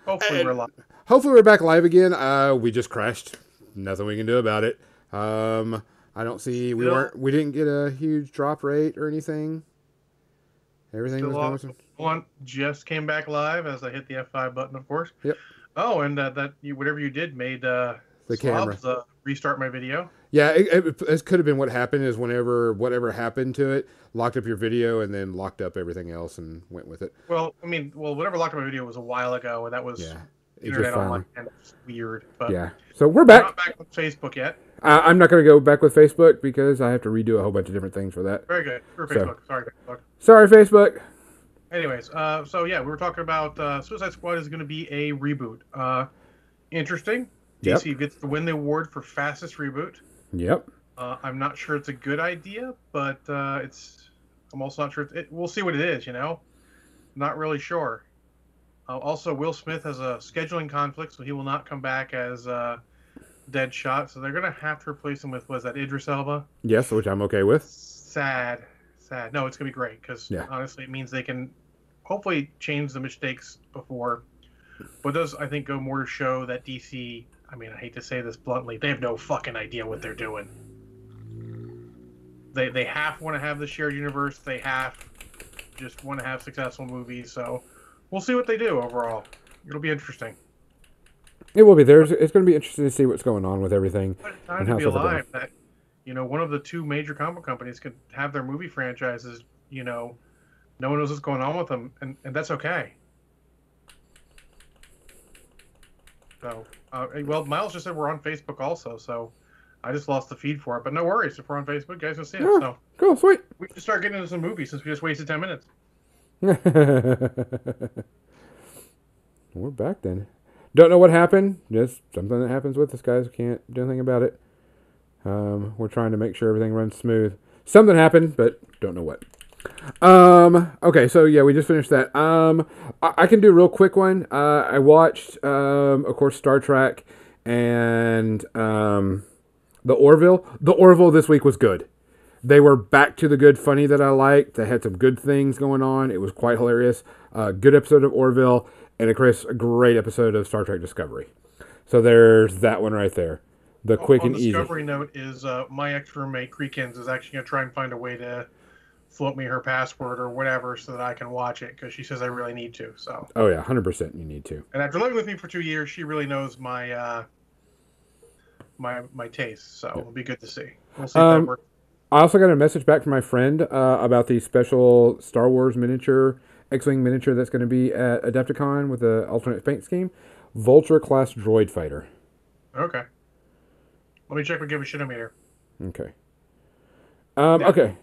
Hopefully we're live. Hopefully we're back live again. We just crashed. Nothing we can do about it. I don't see we didn't get a huge drop rate or anything. Everything was going. One just came back live as I hit the F5 button, of course. Yep. Oh, and whatever you did made the camera restart my video. Yeah, it could have been what happened is whatever happened to it locked up your video and then locked up everything else and went with it. Well, whatever locked up my video was a while ago, and that was internet online, and it's weird. But yeah, so we're back. Not back with Facebook yet. I'm not going to go back with Facebook because I have to redo a whole bunch of different things for that. Very good. For Facebook. Sorry, Facebook. Sorry, Facebook. Anyways, so yeah, we were talking about Suicide Squad is going to be a reboot. Interesting. DC gets to win the award for fastest reboot. Yep. I'm not sure it's a good idea, but I'm also not sure. We'll see what it is, Not really sure. Also, Will Smith has a scheduling conflict, so he will not come back as Deadshot. So they're going to have to replace him with, was that Idris Elba? Yes, which I'm okay with. Sad. No, it's going to be great because honestly, it means they can hopefully change the mistakes before. But does, I think, go more to show that DC, I hate to say this bluntly, they have no fucking idea what they're doing. They half want to have the shared universe. They half just want to have successful movies. So we'll see what they do overall. It'll be interesting. It will be. It's going to be interesting to see what's going on with everything. But it's time to be alive that, one of the two major comic companies could have their movie franchises, no one knows what's going on with them, and that's okay. So, well, Miles just said we're on Facebook also, so I just lost the feed for it. But no worries, if we're on Facebook, you guys will see it. So cool, sweet. We should start getting into some movies since we just wasted 10 minutes. We're back then. Don't know what happened. Just something that happens with us, guys. Can't do anything about it. We're trying to make sure everything runs smooth. Something happened, but don't know what. Okay, so yeah, we just finished that. I can do a real quick one. I watched, of course, Star Trek and the Orville. The Orville this week was good. They were back to the good funny that I liked. They had some good things going on. It was quite hilarious. Good episode of Orville, and of course, a great episode of Star Trek Discovery. So there's that one right there. The quick and easy. Discovery note is my ex-roommate, Creekins, is actually going to try and find a way to float me her password or whatever so that I can watch it because she says I really need to. So. Oh yeah, 100% you need to. And after living with me for 2 years, she really knows my my taste. So it'll be good to see. We'll see if that works. I also got a message back from my friend about the special Star Wars miniature, X-Wing miniature that's going to be at Adepticon with the alternate paint scheme. Vulture class droid fighter. Okay. Let me check my Give a Shit-O-meter. Okay. Okay.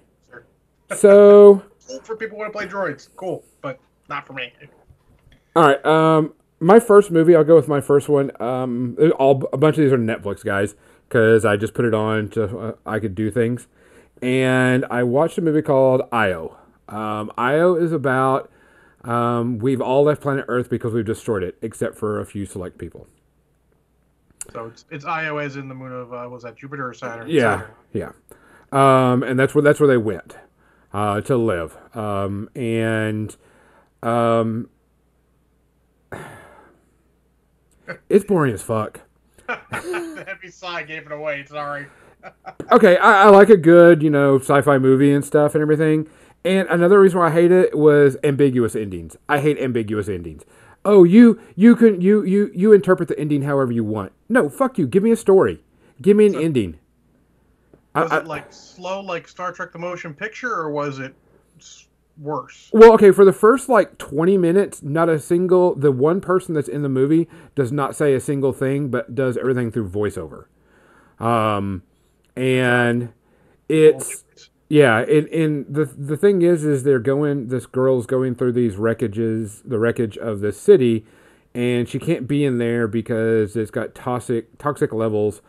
So cool for people who want to play droids, cool, but not for me. All right. My first movie, I'll go with my first one. A bunch of these are Netflix, guys, because I just put it on to I could do things, and I watched a movie called Io. Io is about we've all left planet Earth because we've destroyed it, except for a few select people. So it's Io as in the moon of was that Jupiter or Saturn? Yeah, Saturn. Yeah. And that's where they went. To live. It's boring as fuck. The heavy sigh gave it away. Sorry. Okay, I like a good, sci-fi movie and stuff and everything. And another reason why I hate it was ambiguous endings. I hate ambiguous endings. Oh, you interpret the ending however you want. No, fuck you. Give me a story. Give me an ending. Was it like slow, like Star Trek the Motion Picture, or was it worse? Well, okay, for the first 20 minutes, the one person that's in the movie does not say a single thing, but does everything through voiceover. And it's, yeah, and the thing is this girl's going through the wreckage of this city, and she can't be in there because it's got toxic levels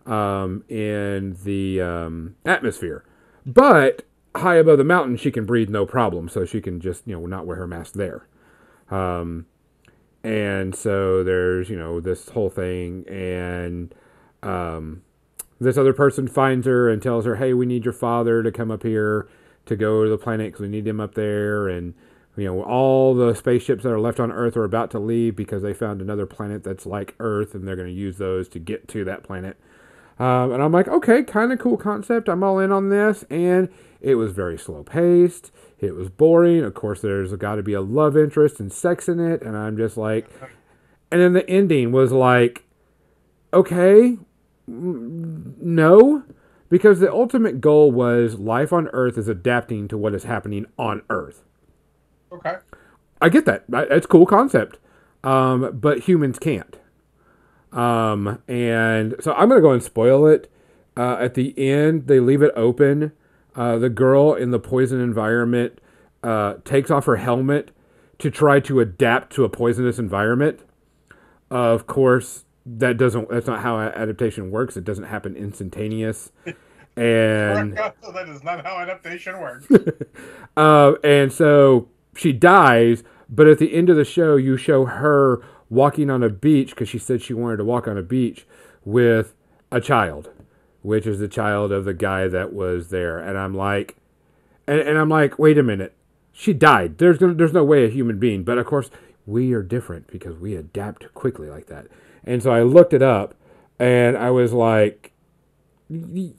in the atmosphere. But high above the mountain, she can breathe no problem, so she can just, not wear her mask there. And so there's, this whole thing, and this other person finds her and tells her, hey, we need your father to come up here to go to the planet because we need him up there, and all the spaceships that are left on Earth are about to leave because they found another planet that's like Earth, and they're going to use those to get to that planet. And I'm like, okay, kind of cool concept. I'm all in on this. And it was very slow paced. It was boring. Of course, there's got to be a love interest and sex in it. And I'm just like, and then the ending was like, okay, no. Because the ultimate goal was life on Earth is adapting to what is happening on Earth. Okay. I get that. It's a cool concept. But humans can't. And so I'm going to go and spoil it. At the end, they leave it open. The girl in the poison environment takes off her helmet to try to adapt to a poisonous environment. Of course, that's not how adaptation works. It doesn't happen instantaneous. And that is not how adaptation works. And so she dies, but at the end of the show, you show her walking on a beach because she said she wanted to walk on a beach with a child, which is the child of the guy that was there. And I'm like, wait a minute, she died. There's no way a human being. But of course, we are different because we adapt quickly like that. And so I looked it up, and I was like, the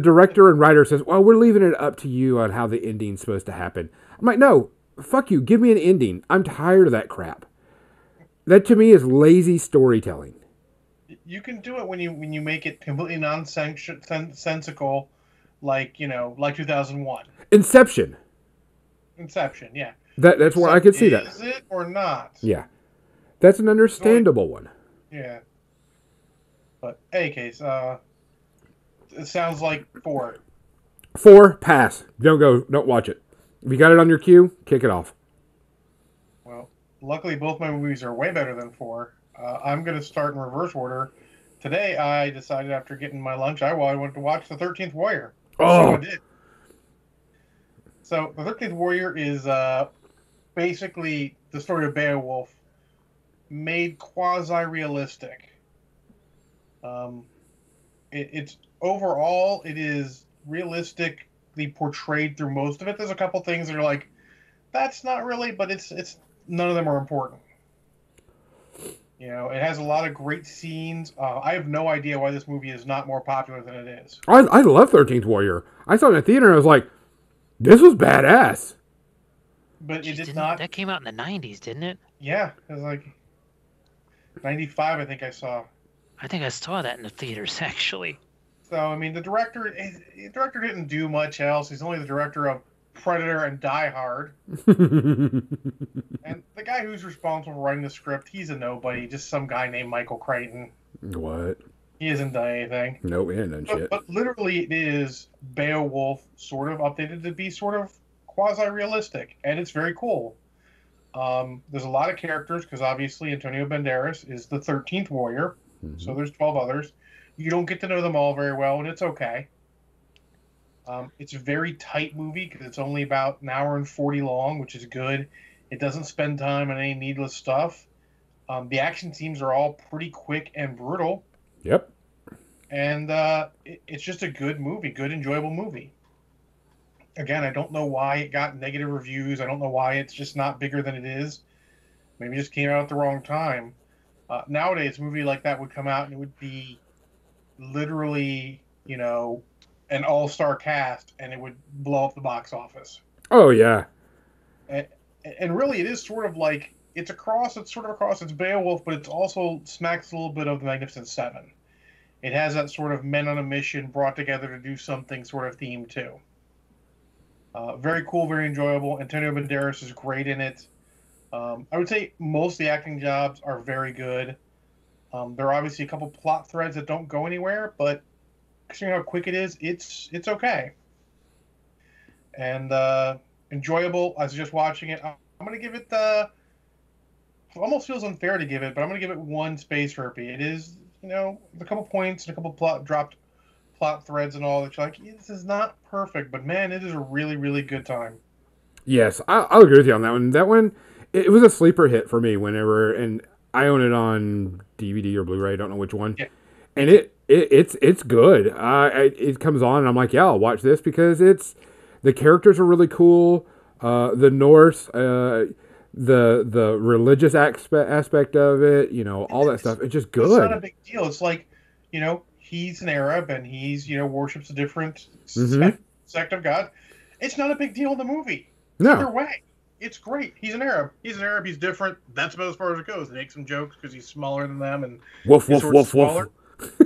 director and writer says, well, we're leaving it up to you on how the ending's supposed to happen. I'm like, no, fuck you. Give me an ending. I'm tired of that crap. That to me is lazy storytelling. You can do it when you make it completely nonsensical, like 2001. Inception, yeah. That's where I could see that. Is it or not? Yeah, that's an understandable one. Yeah. But any case, it sounds like 4. 4, pass. Don't watch it. If you got it on your queue, kick it off. Well, luckily both my movies are way better than 4. I'm going to start in reverse order. Today, I decided after getting my lunch, I wanted to watch The 13th Warrior. Oh. So I did. So, The 13th Warrior is basically the story of Beowulf made quasi-realistic. It's overall, it is realistically portrayed through most of it. There's a couple things that are like, that's not really, but it's none of them are important. It has a lot of great scenes. I have no idea why this movie is not more popular than it is. I love 13th Warrior. I saw it in the theater and I was like, this was badass. But it did not. That came out in the 90s, didn't it? Yeah, it was like 95, I think I saw. I think I saw that in the theaters, actually. So, I mean, the director didn't do much else. He's only the director of Predator and Die Hard. And the guy who's responsible for writing the script, he's a nobody. Just some guy named Michael Crichton. What? He hasn't done anything. Nope, he hasn't done shit. But literally, it is Beowulf sort of updated to be sort of quasi-realistic. And it's very cool. There's a lot of characters, because obviously Antonio Banderas is the 13th Warrior. Mm-hmm. So there's 12 others. You don't get to know them all very well, and it's okay. It's a very tight movie because it's only about an hour and 40 long, which is good. It doesn't spend time on any needless stuff. The action scenes are all pretty quick and brutal. Yep. And it's just a good movie, good, enjoyable movie. Again, I don't know why it got negative reviews. I don't know why it's just not bigger than it is. Maybe it just came out at the wrong time. Nowadays, a movie like that would come out and it would be literally, an all-star cast, and it would blow up the box office. Oh, yeah. And really, it is sort of like, it's sort of a cross. It's Beowulf, but it also smacks a little bit of the Magnificent Seven. It has that sort of men on a mission brought together to do something sort of theme, too. Very cool, very enjoyable. Antonio Banderas is great in it. I would say most of the acting jobs are very good. There are obviously a couple plot threads that don't go anywhere, but considering how quick it is, it's okay. And enjoyable. I was just watching it. I'm going to give it it almost feels unfair to give it, but I'm going to give it 1 space herpy. It is, a couple points and a couple dropped plot threads and all that. You're like, this is not perfect, but man, it is a really, really good time. Yes, I'll agree with you on that one. That one, it was a sleeper hit for me and I own it on DVD or Blu-ray. I don't know which one. Yeah. And it's good. It comes on and I'm like, yeah, I'll watch this because the characters are really cool. The Norse, the religious aspect of it, all that stuff. It's just good. It's not a big deal. It's like, he's an Arab and he's, worships a different sect of God. It's not a big deal in the movie. No. Either way, it's great. He's an Arab. He's different. That's about as far as it goes. They make some jokes because he's smaller than them and woof woof woof woof. Woof.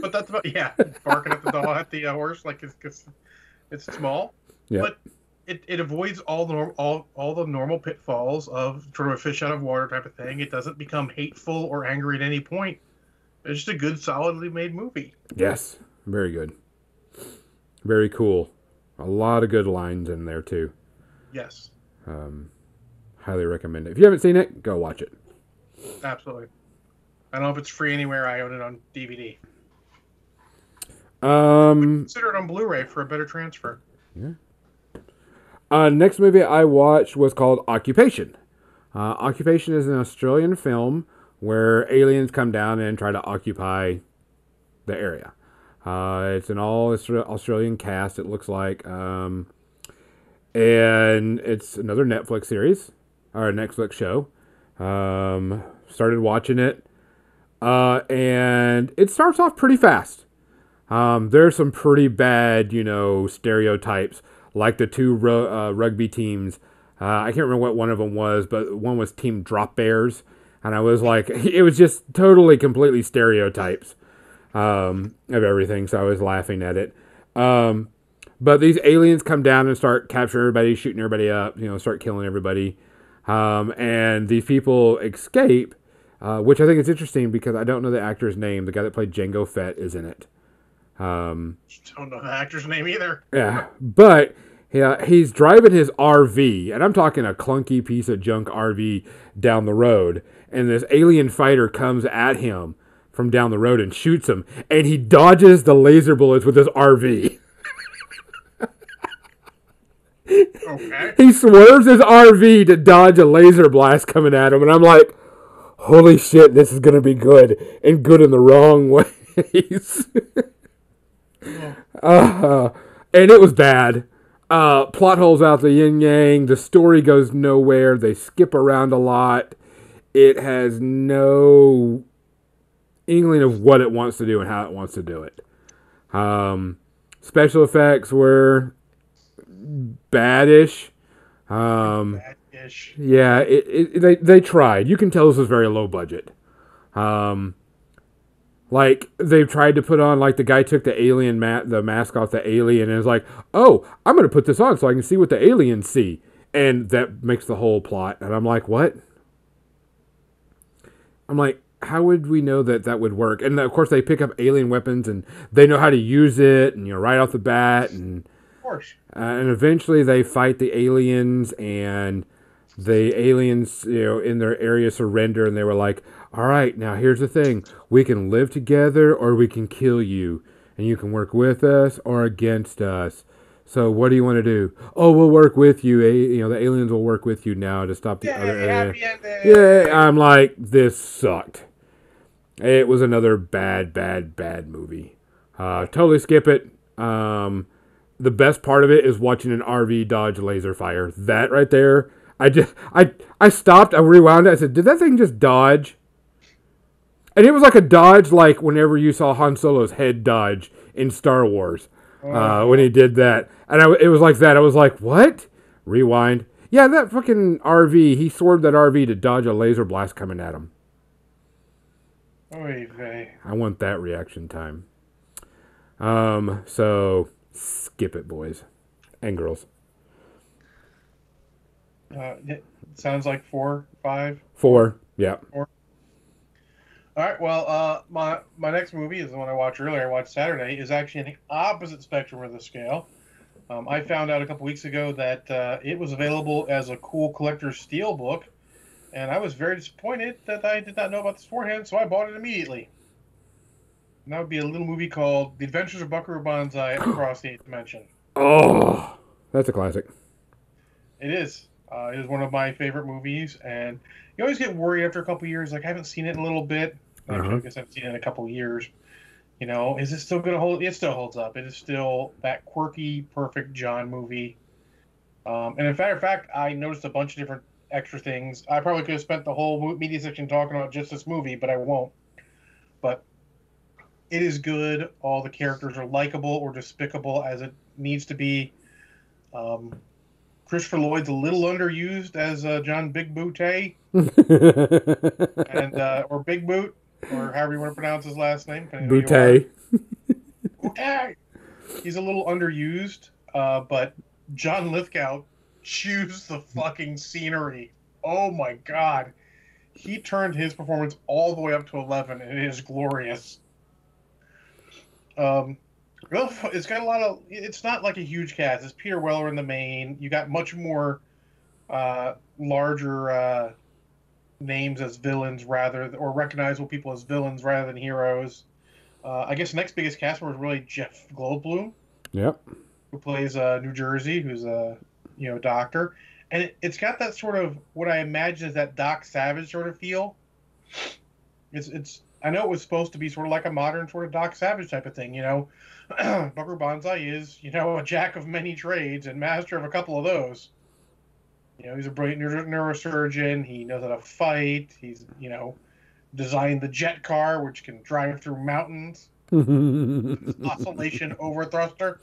But that's about barking at the horse like it's small. Yeah. But it avoids all the normal pitfalls of sort of a fish out of water type of thing. It doesn't become hateful or angry at any point. It's just a good, solidly made movie. Yes, very good. Very cool. A lot of good lines in there too. Yes. Highly recommend it. If you haven't seen it, go watch it. Absolutely. I don't know if it's free anywhere. I own it on DVD. Consider it on Blu-ray for a better transfer. Yeah. Next movie I watched was called Occupation. Occupation is an Australian film where aliens come down and try to occupy the area. It's an all Australian cast, it looks like. And it's another Netflix series, or a Netflix show. Started watching it. And it starts off pretty fast. There's some pretty bad, stereotypes, like the two rugby teams. I can't remember what one of them was, but one was Team Drop Bears. And I was like, it was just totally, completely stereotypes of everything. So I was laughing at it. But these aliens come down and start capturing everybody, shooting everybody up, start killing everybody. And these people escape, which I think is interesting because I don't know the actor's name. The guy that played Jango Fett is in it. Don't know the actor's name either. Yeah, but he's driving his RV, and I'm talking a clunky piece of junk RV down the road, and this alien fighter comes at him from down the road and shoots him, and he dodges the laser bullets with his RV. Okay. He swerves his RV to dodge a laser blast coming at him, and I'm like, holy shit, this is going to be good, and good in the wrong ways. And it was bad. Plot holes out the yin yang. The story goes nowhere. They skip around a lot. It has no inkling of what it wants to do and how it wants to do it. Special effects were badish. Badish. Yeah, they tried. You can tell this was very low budget. Like, they've tried to put on, like, the guy took the mask off the alien and is like, oh, I'm going to put this on so I can see what the aliens see. And that makes the whole plot. And I'm like, what? I'm like, how would we know that would work? And, of course, they pick up alien weapons and they know how to use it, and, right off the bat. And, of course. And eventually they fight the aliens, and the aliens, in their area surrender, and they were like, all right, now here's the thing. We can live together or we can kill you. And you can work with us or against us. So what do you want to do? Oh, we'll work with you. The aliens will work with you now to stop the other area. Yeah, I'm like, this sucked. It was another bad movie. Totally skip it. The best part of it is watching an RV dodge laser fire. That right there. I stopped, I rewound it, I said, did that thing just dodge? And it was like a dodge like whenever you saw Han Solo's head dodge in Star Wars when he did that. And it was like that. I was like, what? Rewind. Yeah, that fucking RV, he swerved that RV to dodge a laser blast coming at him. Oy vey. I want that reaction time. So, skip it, boys and girls. It sounds like 4, 5. 4, yeah. 4. All right. Well, my next movie is the one I watched earlier. I watched Saturday. Is actually in the opposite spectrum of the scale. I found out a couple weeks ago that it was available as a cool collector's steel book, and I was very disappointed that I did not know about this beforehand. So I bought it immediately. And that would be a little movie called The Adventures of Buckaroo Banzai Across the Eighth Dimension. Oh, that's a classic. It is. It is one of my favorite movies, and you always get worried after a couple years. Like, I haven't seen it in a little bit. Actually, I guess I haven't seen it in a couple years. Is it still going to hold? It still holds up. It is still that quirky, perfect John movie. And in fact, I noticed a bunch of different extra things. I probably could have spent the whole media section talking about just this movie, but I won't. But it is good. All the characters are likable or despicable as it needs to be. Christopher Lloyd's a little underused as John Big Bootay, and or Big Boot, or however you want to pronounce his last name, depending on who you are. Bootay. He's a little underused, but John Lithgow chews the fucking scenery. Oh my god. He turned his performance all the way up to 11, and it is glorious. It's got a lot of... It's not like a huge cast. It's Peter Weller in the main. You got much more larger names as villains or recognizable people as villains rather than heroes. I guess the next biggest cast member is really Jeff Goldblum. Yep. Who plays New Jersey, who's a doctor. And it's got that sort of, what I imagine is that Doc Savage sort of feel. It's I know it was supposed to be sort of like a modern sort of Doc Savage type of thing, Buckaroo Banzai is, a jack of many trades and master of a couple of those. He's a brilliant neurosurgeon. He knows how to fight. He's, designed the jet car, which can drive through mountains. Oscillation overthruster.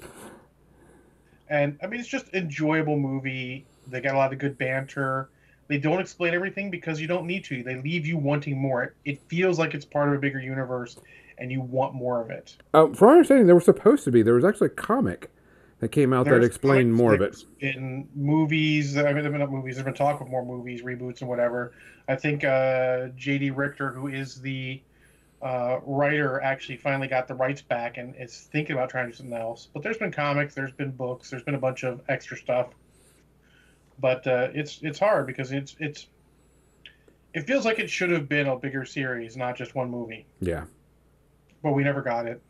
And, it's just an enjoyable movie. They got a lot of good banter. They don't explain everything because you don't need to. They leave you wanting more. It feels like it's part of a bigger universe, and you want more of it. From our understanding, there was actually a comic that came out that explained more of it. In movies, there have been movies. There's been talk of more movies, reboots, and whatever. I think J.D. Richter, who is the writer, actually finally got the rights back and is thinking about trying to do something else. But there's been comics, there's been books, there's been a bunch of extra stuff. But it's hard because it feels like it should have been a bigger series, not just one movie. Yeah. But we never got it.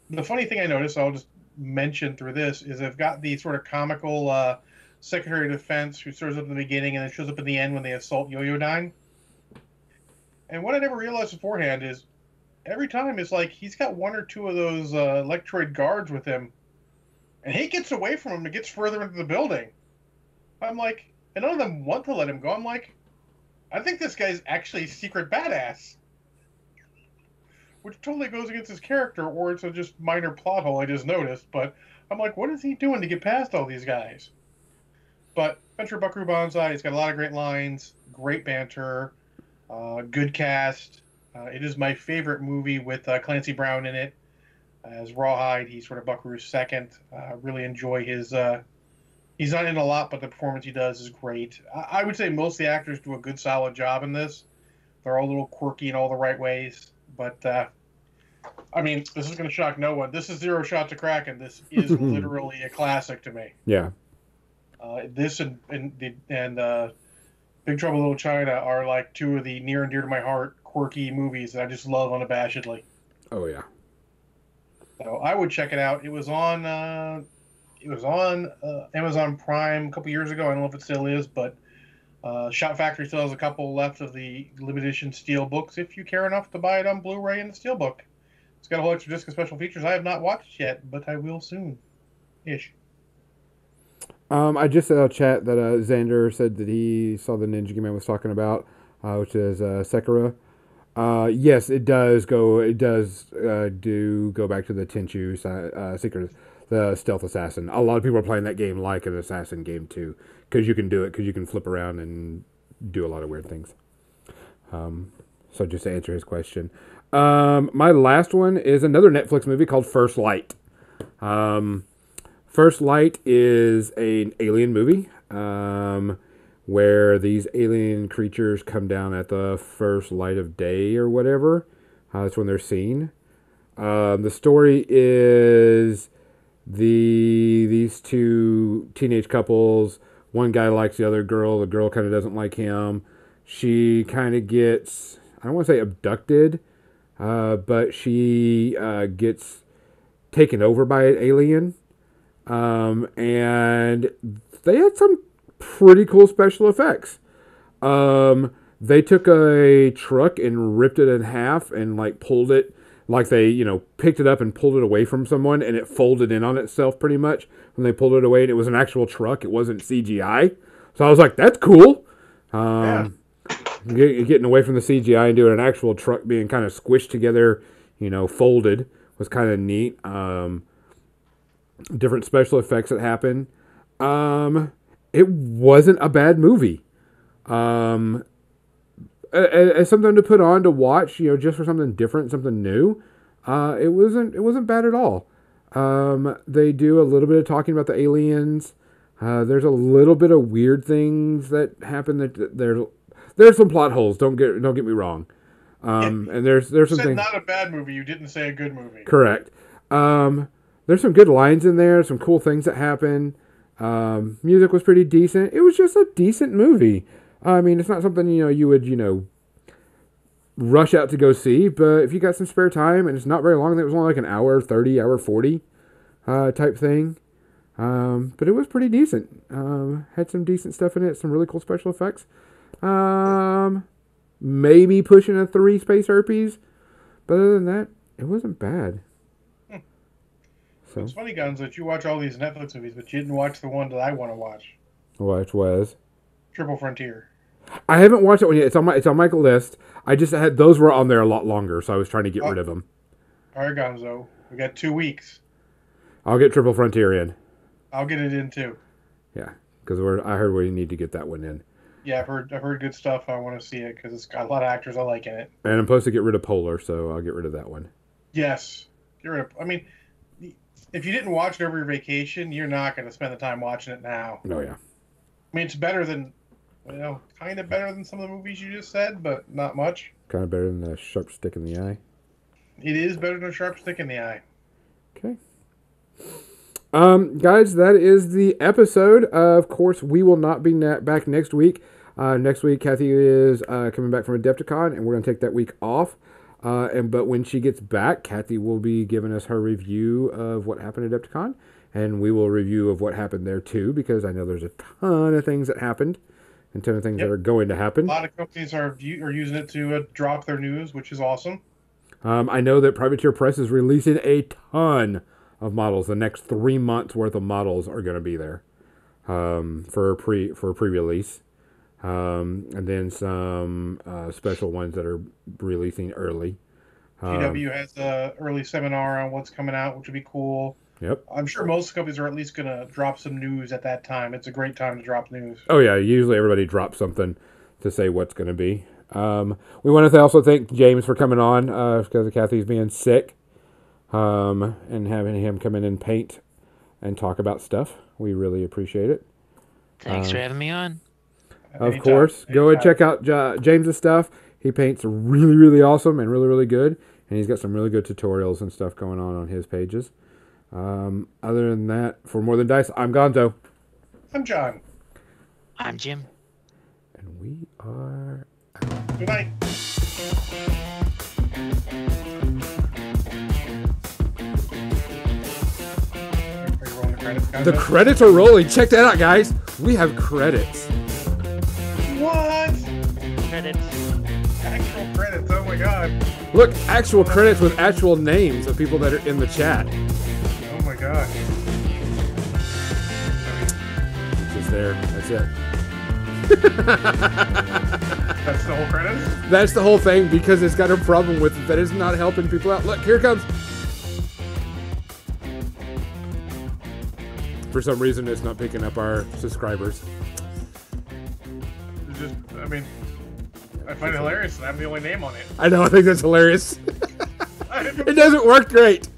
The funny thing I noticed, I'll just mention through this, is they've got the sort of comical Secretary of Defense who shows up in the beginning and then shows up in the end when they assault Yo-Yo-Dine. And what I never realized beforehand is every time it's like he's got one or two of those Electroid guards with him, and he gets away from him and gets further into the building. I'm like, and none of them want to let him go. I'm like, I think this guy's actually a secret badass. Which totally goes against his character, or it's a just minor plot hole I just noticed. But I'm like, what is he doing to get past all these guys? But Adventure Buckaroo Banzai, it's got a lot of great lines, great banter, good cast. It is my favorite movie with Clancy Brown in it. As Rawhide, he's sort of Buckaroo's second. Really enjoy his... He's not in a lot, but the performance he does is great. I would say most of the actors do a good, solid job in this. They're all a little quirky in all the right ways. But, this is going to shock no one. This is Zero Shot to Kraken. This is literally a classic to me. Yeah. This and Big Trouble in Little China are like two of the near and dear to my heart quirky movies that I just love unabashedly. Oh, yeah. So I would check it out. It was on Amazon Prime a couple years ago. I don't know if it still is, but Shot Factory still has a couple left of the limited edition steel books if you care enough to buy it on Blu-ray and the steel book. It's got a whole extra disc of special features I have not watched yet, but I will soon. Ish. I just saw a chat that Xander said that he saw the Ninja game I was talking about, which is Sekiro. Yes, it does go back to the Tenchu Secret, the stealth assassin. A lot of people are playing that game like an assassin game too, because you can do it, because you can flip around and do a lot of weird things. So just to answer his question, my last one is another Netflix movie called First Light. First Light is an alien movie where these alien creatures come down at the first light of day or whatever. That's when they're seen. The story is these two teenage couples. One guy likes the other girl. The girl kind of doesn't like him. She kind of gets, I don't want to say abducted, but she gets taken over by an alien. And they had some pretty cool special effects. They took a truck and ripped it in half and pulled it like they, picked it up and pulled it away from someone, and it folded in on itself pretty much when they pulled it away, and it was an actual truck. It wasn't CGI. So I was like, that's cool. Getting away from the CGI and doing an actual truck being kind of squished together, folded was kind of neat. Different special effects that happened. It wasn't a bad movie. As something to put on to watch, just for something different, something new. It wasn't bad at all. They do a little bit of talking about the aliens. There's a little bit of weird things that happen. There's some plot holes. Don't get me wrong. And there's some things. Not a bad movie. You didn't say a good movie. Correct. There's some good lines in there. Some cool things that happen. Music was pretty decent. It was just a decent movie. I mean, it's not something you would rush out to go see. But if you got some spare time and it's not very long, it was only like an hour 30, hour 40 type thing. But it was pretty decent. Had some decent stuff in it. Some really cool special effects. Maybe pushing a 3 space herpes. But other than that, it wasn't bad. So it's funny, Guns, that you watch all these Netflix movies, but you didn't watch the one that I want to watch. Which was Triple Frontier. I haven't watched that one yet. It's on my list. I just had those were on there a lot longer, so I was trying to get rid of them. All right, Gonzo. We got 2 weeks. I'll get Triple Frontier in. I'll get it in too. Yeah, because I heard we need to get that one in. Yeah, I've heard good stuff. I want to see it because it's got a lot of actors I like in it. And I'm supposed to get rid of Polar, so I'll get rid of that one. Yes, get rid of. I mean, if you didn't watch it over your vacation, you're not going to spend the time watching it now. Oh yeah. I mean, it's better than, kind of better than some of the movies you just said, but not much. Kind of better than a sharp stick in the eye. It is better than a sharp stick in the eye. Okay. Guys, that is the episode. Of course, we will not be back next week. Next week, Cathy is coming back from Adepticon, and we're going to take that week off. But when she gets back, Cathy will be giving us her review of what happened at Adepticon, and we will review of what happened there too, because I know there's a ton of things that happened, and a ton of things that are going to happen. A lot of companies are using it to drop their news, which is awesome. I know that Privateer Press is releasing a ton of models. The next 3 months worth of models are going to be there for pre-release. And then some special ones that are releasing early. GW has an early seminar on what's coming out, which would be cool. Yep. I'm sure most companies are at least going to drop some news at that time. It's a great time to drop news. Oh, yeah. Usually everybody drops something to say what's going to be. We want to also thank James for coming on because of Cathy's being sick and having him come in and paint and talk about stuff. We really appreciate it. Thanks for having me on. Of course. Go and check out James's stuff. He paints really, really awesome and really, really good. And he's got some really good tutorials and stuff going on his pages. Other than that, for More Than Dice, I'm Gonzo. I'm John. I'm Jim. And we are out. Good night. Are you rolling the credits, guys? The credits are rolling. Check that out, guys. We have credits. What? Credits. Actual credits, oh my god. Look, actual credits with actual names of people that are in the chat. Oh my god. It's just there. That's it. That's the whole credits? That's the whole thing because it's got a problem with it that is not helping people out. Look, here it comes. For some reason, it's not picking up our subscribers. I find it hilarious that I'm the only name on it. I know, I think that's hilarious. It doesn't work great.